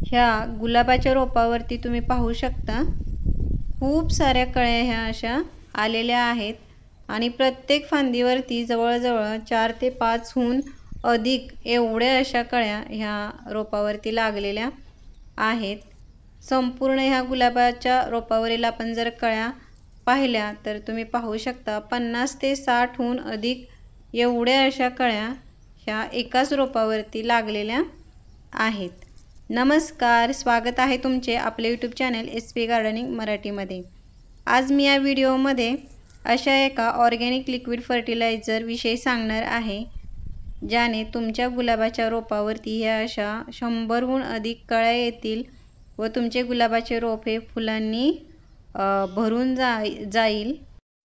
ह्या गुलाबाच्या रोपावरती तुम्ही पाहू शकता खूप साऱ्या कळ्या ह्या अशा आलेल्या आहेत आणि प्रत्येक फांदीवरती जवळजवळ 4 ते 5 हून अधिक एवढ्या अशा कळ्या ह्या रोपावरती लागलेल्या आहेत। संपूर्ण ह्या गुलाबाच्या रोपावरील आपण जर कळ्या पाहिल्या तर तुम्ही पाहू शकता 50 ते 60 हून अधिक एवढ्या अशा कळ्या ह्या एकाच रोपावरती लागलेल्या आहेत। नमस्कार, स्वागत आहे तुमचे आपले यूट्यूब चॅनल SP गार्डनिंग मराठीमध्ये। आज मी या व्हिडिओमध्ये अशा एका ऑर्गॅनिक लिक्विड फर्टिलायझर विषयी सांगणार आहे ज्याने तुमच्या गुलाबाच्या रोपावरती ह्या अशा 100 हून अधिक कळ्या येतील व तुमचे गुलाबाचे रोप हे फुलांनी भरून जाईल।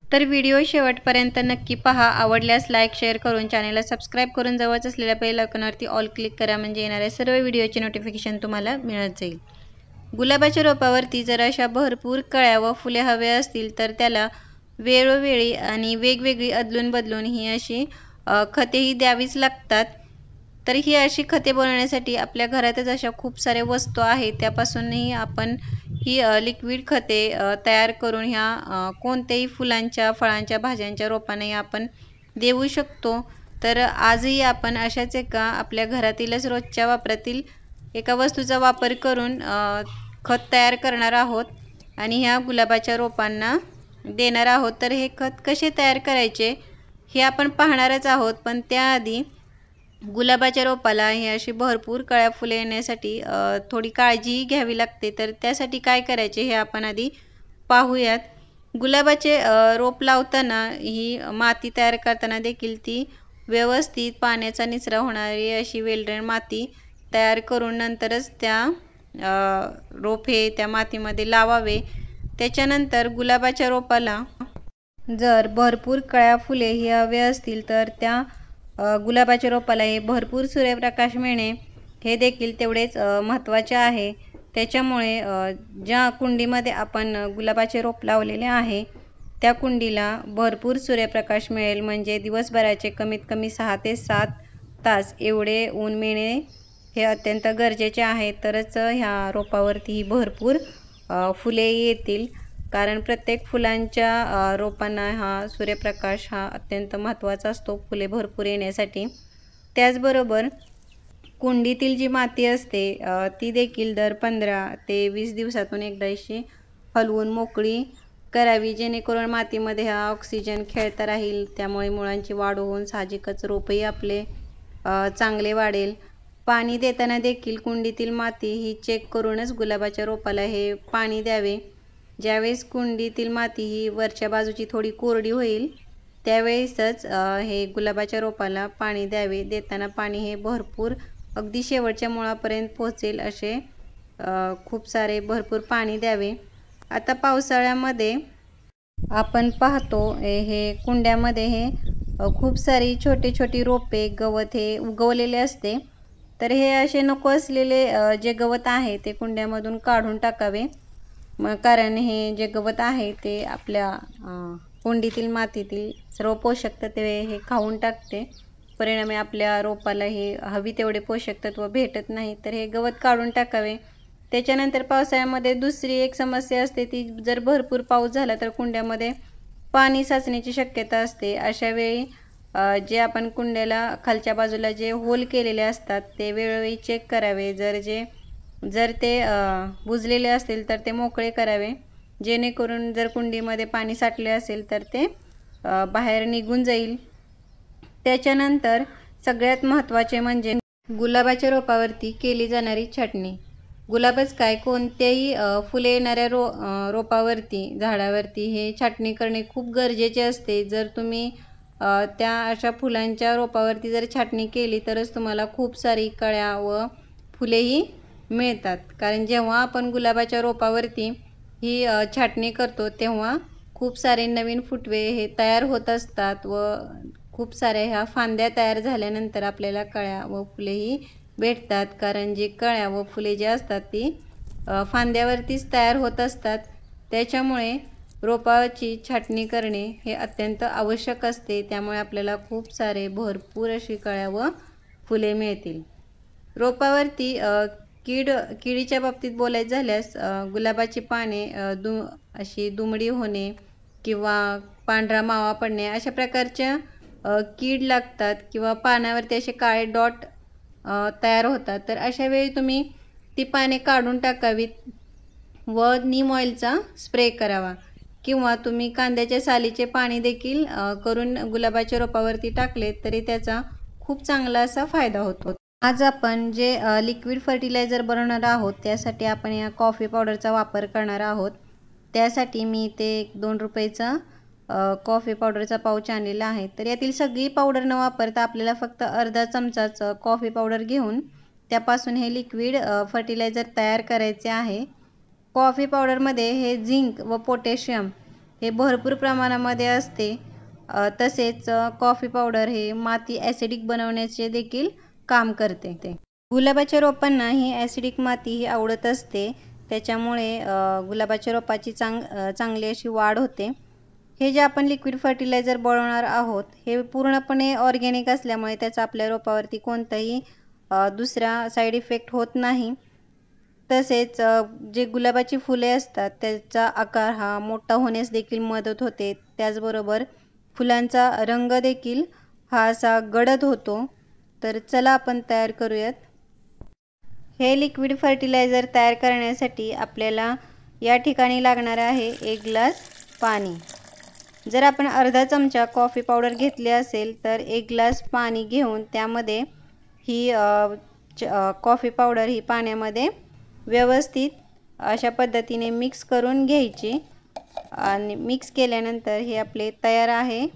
तर व्हिडिओ शेवटपर्यंत नक्की पहा। आवडल्यास लाईक शेअर करून चॅनलला सबस्क्राईब करून जवळच असलेल्या बेल आयकॉनवरती ऑल क्लिक करा, म्हणजे येणाऱ्या सर्व व्हिडिओचे नोटिफिकेशन तुम्हाला मिळत जाईल। गुलाबाच्या रोपावरती जर अशा भरपूर कळ्या व फुले हवे असतील तर त्याला वेळोवेळी आणि वेगवेगळी अदलून बदलून ही अशी खतेही द्यावीच लागतात। तर ही अशी खते बनवण्यासाठी आपल्या घरातच अशा खूप साऱ्या वस्तू आहेत, त्यापासूनही आपण ही लिक्विड खते तयार करून ह्या कोणत्याही फुलांच्या, फळांच्या, भाज्यांच्या रोपांनाही आपण देऊ शकतो। तर आजही आपण अशाच एका आपल्या घरातीलच रोजच्या वापरातील एका वस्तूचा वापर करून खत तयार करणार आहोत आणि ह्या गुलाबाच्या रोपांना देणार आहोत। तर हे खत कसे तयार करायचे हे आपण पाहणारच आहोत, पण त्याआधी गुलाबाच्या रोपाला ही अशी भरपूर कळ्या फुले येण्यासाठी थोडी काळजीही घ्यावी लागते। तर त्यासाठी काय करायचे हे आपण आधी पाहूयात। गुलाबाचे रोप लावताना ही माती तयार करताना देखील ती व्यवस्थित पाण्याचा निचरा होणारी अशी वेलड्रेन माती तयार करून नंतरच त्या रोप हे त्या मातीमध्ये लावावे। त्याच्यानंतर गुलाबाच्या रोपाला जर भरपूर कळ्या फुले ही हवे असतील तर त्या गुलाबाच्या रोपाला हे भरपूर सूर्यप्रकाश मिळणे हे देखील तेवढेच महत्त्वाचे आहे। त्याच्यामुळे ज्या कुंडीमध्ये आपण गुलाबाचे रोप लावलेले आहे त्या कुंडीला भरपूर सूर्यप्रकाश मिळेल, म्हणजे दिवसभराचे कमीत कमी 6 ते 7 तास एवढे ऊन मिळणे हे अत्यंत गरजेचे आहे। तरच ह्या रोपावरती भरपूर फुले येतील, कारण प्रत्येक फुलांच्या रोपांना हा सूर्यप्रकाश हा अत्यंत महत्त्वाचा असतो फुले भरपूर येण्यासाठी। त्याचबरोबर कुंडीतील जी माती असते ती देखील दर 15 ते 20 दिवसातून एकदा अशी हलवून मोकळी करावी, जेणेकरून मातीमध्ये हा ऑक्सिजन खेळता राहील, त्यामुळे मुळांची वाढ होऊन साहजिकच रोपही आपले चांगले वाढेल। पाणी देताना देखील कुंडीतील माती ही चेक करूनच गुलाबाच्या रोपाला हे पाणी द्यावे। ज्यावेळेस कुंडीतील माती ही वरच्या बाजूची थोडी कोरडी होईल त्यावेळेसच हे गुलाबाच्या रोपाला पाणी द्यावे। देताना पाणी हे भरपूर अगदी शेवटच्या मुळापर्यंत पोहोचेल असे खूप सारे भरपूर पाणी द्यावे। आता पावसाळ्यामध्ये आपण पाहतो हे कुंड्यामध्ये हे खूप सारी छोटी छोटी रोपे गवत हे उगवलेले असते, तर हे असे नको असलेले जे गवत आहे ते कुंड्यामधून काढून टाकावे, कारण हे जे गवत आहे ते आपल्या कुंडीतील मातीतील सर्व पोषक तत्वे हे खाऊन टाकते, परिणामी आपल्या रोपाला हे हवी तेवढे पोषक तत्व भेटत नाही, तर हे गवत काढून टाकावे। त्याच्यानंतर पावसाळ्यामध्ये दुसरी एक समस्या असते, ती जर भरपूर पाऊस झाला तर कुंड्यामध्ये पाणी साचण्याची शक्यता असते। अशा वेळी जे आपण कुंड्याला खालच्या बाजूला जे होल केलेले असतात ते वेळोवेळी चेक करावे। जर ते बुजलेले असतील तर ते मोकळे करावे, जेणेकरून जर कुंडीमध्ये पाणी साठले असेल तर ते बाहेर निघून जाईल। त्याच्यानंतर सगळ्यात महत्त्वाचे म्हणजे गुलाबाच्या रोपावरती केली जाणारी छाटणी। गुलाबच काय, कोणत्याही फुले येणाऱ्या रोपावरती, झाडावरती हे छाटणी करणे खूप गरजेचे असते। जर तुम्ही त्या अशा फुलांच्या रोपावरती जर छाटणी केली तरच तुम्हाला खूप सारी कळ्या व फुलेही मिळतात, कारण जेव्हा आपण गुलाबाच्या रोपावरती ही छाटणी करतो तेव्हा खूप सारे नवीन फुटवे हे तयार होत असतात व खूप साऱ्या ह्या फांद्या तयार झाल्यानंतर आपल्याला कळ्या व फुलेही भेटतात, कारण जी कळ्या व फुले जी असतात ती फांद्यावरतीच तयार होत असतात। त्याच्यामुळे रोपाची छाटणी करणे हे अत्यंत आवश्यक असते, त्यामुळे आपल्याला खूप सारे भरपूर अशी कळ्या व फुले मिळतील। रोपावरती किडीच्या बाबतीत बोलायचं झाल्यास गुलाबाची पाने अशी दुमडी होणे किंवा पांढरा मावा पडणे अशा प्रकारच्या कीड लागतात किंवा पानावरती असे काळे डॉट तयार होतात. तर अशा वेळी तुम्ही ती पाने काढून टाकावीत व नीम ऑइलचा स्प्रे करावा किंवा तुम्ही कांद्याच्या सालीचे पाणी देखील करून गुलाबाच्या रोपावरती टाकले तरी त्याचा खूप चांगला असा फायदा होतो. आज आपण जे लिक्विड फर्टिलायझर बनवणार आहोत त्यासाठी आपण या कॉफी पावडरचा वापर करणार आहोत. त्यासाठी मी ते 2 रुपयाचा कॉफी पावडरचा पाऊच आणलेला आहे. तर यातील सगळी पावडर न वापरता आपल्याला फक्त अर्धा चमचाच कॉफी पावडर घेऊन त्यापासून हे लिक्विड फर्टिलायझर तयार करायचे आहे. कॉफी पावडरमध्ये हे झिंक व पोटॅशियम हे भरपूर प्रमाणामध्ये असते. तसेच कॉफी पावडर हे माती ॲसिडिक बनवण्याचे देखील काम करते. गुलाबाच्या रोपांना ही ॲसिडिक माती ही आवडत असते. त्याच्यामुळे गुलाबाच्या रोपाची चांगली अशी वाढ होते. हे जे आपण लिक्विड फर्टिलायझर बनवणार आहोत हे पूर्णपणे ऑर्गॅनिक असल्यामुळे त्याचा आपल्या रोपावरती कोणताही दुसरा साईड इफेक्ट होत नाही. तसेच जे गुलाबाची फुले असतात त्याचा आकार हा मोठा होण्यास देखील मदत होते. त्याचबरोबर फुलांचा रंग देखील हा असा गडद होतो. तर चला आपण तयार करूयात. हे लिक्विड फर्टिलायझर तयार करण्यासाठी आपल्याला या ठिकाणी लागणार आहे 1 ग्लास पाणी. जर आपण अर्धा चमचा कॉफी पावडर घेतली असेल तर 1 ग्लास पाणी घेऊन त्यामध्ये ही कॉफी पावडर ही पाण्यामध्ये व्यवस्थित अशा पद्धतीने मिक्स करून घ्यायची आणि मिक्स केल्यानंतर हे आपले तयार आहे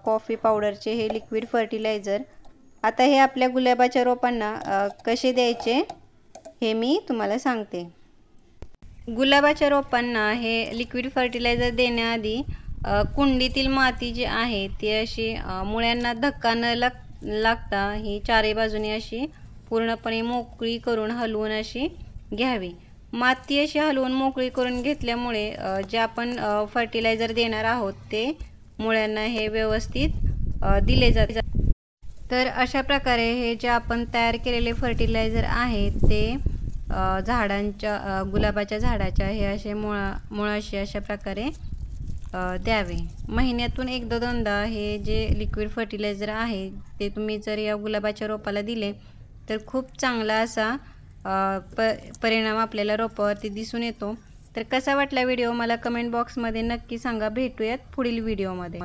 कॉफी पावडरचे हे लिक्विड फर्टिलायझर. आता हे आपल्या गुलाबाच्या रोपांना कसे द्यायचे हे मी तुम्हाला सांगते. गुलाबाच्या रोपांना हे लिक्विड फर्टिलायझर देण्याआधी कुंडीतील माती जी आहे ती अशी मुळ्यांना धक्का न लागता ही चारही बाजूनी अशी पूर्णपणे मोकळी करून हलवून अशी घ्यावी. माती अशी हलवून मोकळी करून घेतल्यामुळे जे आपण फर्टिलायझर देणार आहोत ते मुळ्यांना हे व्यवस्थित दिले जाते. तर अशा प्रकारे हे जे आपण तयार केलेले फर्टिलायझर आहे ते गुलाबाच्या झाडाच्या हे असे मुळाशी अशा प्रकारे द्यावे. महिन्यातून 1-2दा हे जे लिक्विड फर्टिलायझर आहे ते तुम्ही जर या गुलाबाच्या रोपाला दिले तर खूप चांगला असा परिणाम आपल्याला रोपावरती दिसून येतो. तर कसा वाटला व्हिडिओ मला कमेंट बॉक्समध्ये नक्की सांगा. भेटूयात पुढील व्हिडिओमध्ये.